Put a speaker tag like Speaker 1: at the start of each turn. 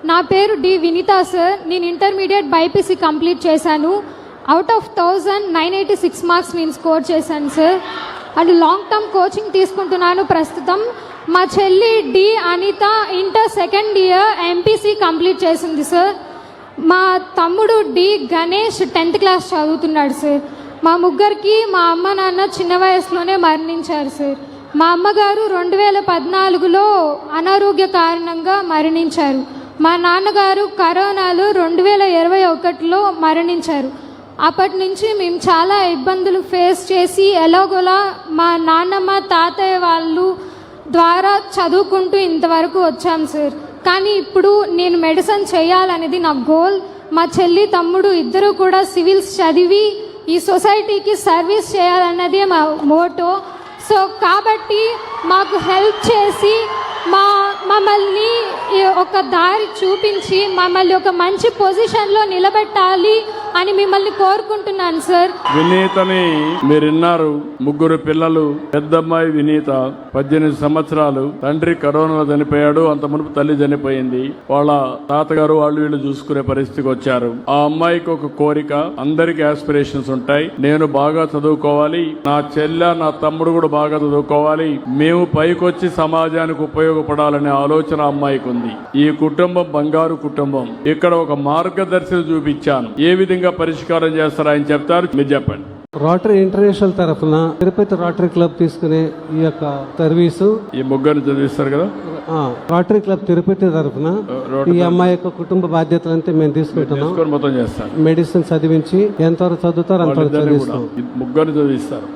Speaker 1: నా పేరు D Vineetha sir. నేను ఇంటర్మీడియట్ బైపీసీ కంప్లీట్ చేశాను. అవుట్ ఆఫ్ 1986 మార్క్స్ నేను స్కోర్ చేశాను sir. And long term coaching తీసుకుంటున్నాను ప్రస్తుతం. మా చెల్లి D Anitha inter second year MPC complete చేసింది సార్. మా తమ్ముడు డి గణేష్ 10th క్లాస్ చదువుతున్నాడు సార్. మా ముగ్గురికి మా అమ్మ నాన్న చిన్న వయసులోనే మరణించారు సార్. మా అమ్మగారు 2014లో అనారోగ్య కారణంగా మరణించారు. మా నాన్నగారు కరోనాలో 2021లో మరణించారు. అప్పటి నుంచి మేము చాలా ఇబ్బందులు ఫేస్ చేసి ఎలాగోలా మా నాన్నమ్మ తాతయ్య వాళ్ళు ద్వారా చదువుకుంటూ ఇంతవరకు వచ్చాం సార్. కానీ ఇప్పుడు నేను మెడిసిన్ చేయాలనేది నా గోల్. మా చెల్లి తమ్ముడు ఇద్దరు కూడా సివిల్స్ చదివి ఈ సొసైటీకి సర్వీస్ చేయాలన్నదే మా మోటో. సో కాబట్టి మాకు హెల్ప్ చేసి మమ్మల్ని ఒక దారి చూపించి మమ్మల్ని ఒక మంచి పొజిషన్లో నిలబెట్టాలి అని మిమ్మల్ని కోరుకుంటున్నాను సార్.
Speaker 2: వినీతని మీరు విన్నారు. ముగ్గురు పిల్లలు. పెద్దమ్మాయి వినీత 18 సంవత్సరాలు. తండ్రి కరోనా చనిపోయాడు. అంత మునుపు తల్లి చనిపోయింది. వాళ్ళ తాతగారు వాళ్ళు వీళ్ళు చూసుకునే పరిస్థితికి వచ్చారు. ఆ అమ్మాయికి ఒక కోరిక, అందరికి ఆస్పిరేషన్స్ ఉంటాయి. నేను బాగా చదువుకోవాలి, నా చెల్లె నా తమ్ముడు కూడా బాగా చదువుకోవాలి, మేము పైకొచ్చి సమాజానికి ఉపయోగపడాలనే ఆలోచన అమ్మాయికి ఉంది. ఈ కుటుంబం బంగారు కుటుంబం. ఇక్కడ ఒక మార్గదర్శనం చూపించాను. ఏ విధంగా పరిష్కారం చేస్తారా ఆయన చెప్తారు, మీరు చెప్పండి.
Speaker 3: రోటరీ ఇంటర్నేషనల్ తరఫున తిరుపతి రోటరీ క్లబ్ తీసుకునే ఈ యొక్క సర్వీసు
Speaker 2: ఈ ముగ్గురు చదివిస్తారు కదా.
Speaker 3: రోటరీ క్లబ్ తిరుపతి తరఫున ఈ అమ్మాయి యొక్క కుటుంబ బాధ్యతలంతా మేము తీసుకుంటున్నాం.
Speaker 2: మొత్తం చేస్తాం.
Speaker 3: మెడిసిన్ చదివించి ఎంతవరకు చదువుతారు అంతవరకు చదివిస్తాం.
Speaker 2: ముగ్గురు చదివిస్తారు.